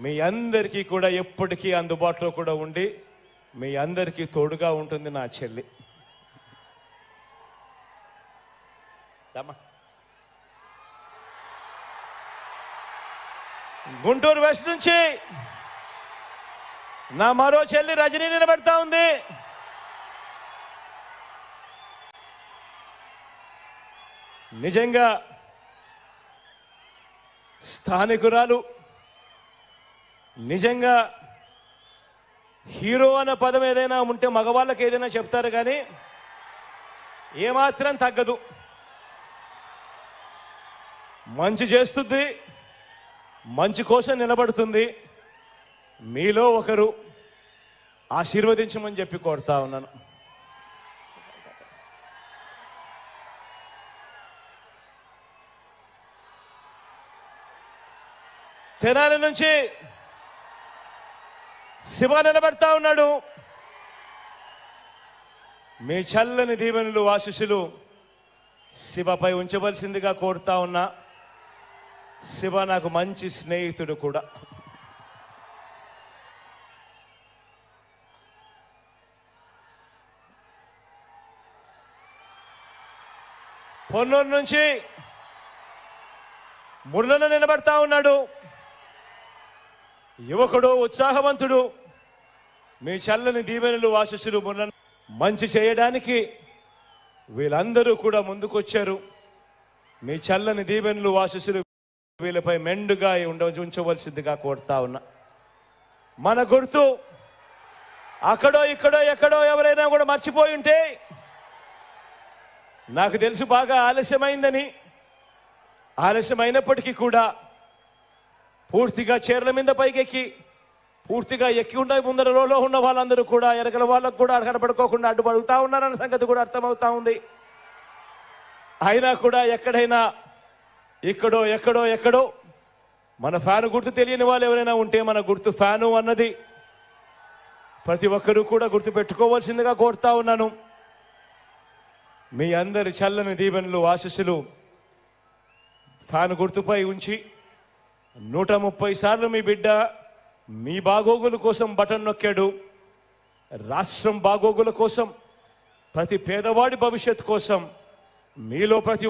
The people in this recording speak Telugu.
మీ అందరికీ కూడా ఎప్పటికీ అందుబాటులో కూడా ఉండి మీ అందరికీ తోడుగా ఉంటుంది నా చెల్లి. గుంటూరు వెస్ట్ నుంచి నా మరో చెల్లి రజనీ నిలబెడతా ఉంది. నిజంగా స్థానికురాలు, నిజంగా హీరో అన్న పదం ఏదైనా ఉంటే మగవాళ్ళకి ఏదైనా చెప్తారు, కానీ ఏమాత్రం తగ్గదు. మంచి చేస్తుంది, మంచి కోసం నిలబడుతుంది. మీలో ఒకరు ఆశీర్వదించమని చెప్పి కోరుతా ఉన్నాను. తెనాలి నుంచి శివ నిలబడతా ఉన్నాడు. మీ చల్లని దీవెనలు ఆశీస్సులు శివపై ఉంచవలసిందిగా కోరుతా ఉన్నా. శివ నాకు మంచి స్నేహితుడు కూడా. పొన్నూరు నుంచి మురళన నిలబడతా ఉన్నాడు. యువకుడు, ఉత్సాహవంతుడు. మీ చల్లని దీవెనలు ఆశీస్సులు మురళన మంచి చేయడానికి వీళ్ళందరూ కూడా ముందుకొచ్చారు. మీ చల్లని దీవెనలు ఆశీస్సులు వీళ్ళపై మెండుగా ఉంచవలసిందిగా కోరుతా ఉన్నా. మన గుర్తు అక్కడో ఇక్కడో ఎక్కడో ఎవరైనా కూడా మర్చిపోయి ఉంటే, నాకు తెలుసు బాగా ఆలస్యమైందని. ఆలస్యమైనప్పటికీ కూడా పూర్తిగా చీరల మీద పైకెక్కి పూర్తిగా ఎక్కి ఉండే ముందర రోలో ఉన్న వాళ్ళందరూ కూడా ఎరగల వాళ్ళకు కూడా కనపడుకోకుండా అడ్డుపడుతూ ఉన్నారన్న సంగతి కూడా అర్థమవుతా ఉంది. అయినా కూడా ఎక్కడైనా ఇక్కడో ఎక్కడో ఎక్కడో మన ఫ్యాను గుర్తు తెలియని వాళ్ళు ఎవరైనా ఉంటే, మన గుర్తు ఫ్యాను అన్నది ప్రతి ఒక్కరూ కూడా గుర్తు పెట్టుకోవాల్సిందిగా కోరుతా ఉన్నాను. మీ అందరి చల్లని దీవెనలు ఆశీస్సులు ఫ్యాను గుర్తుపై ఉంచి 130 సార్లు మీ బిడ్డ మీ బాగోగుల కోసం బటన్ నొక్కాడు. రాష్ట్రం బాగోగుల కోసం, ప్రతి పేదవాడి భవిష్యత్ కోసం, మీలో ప్రతి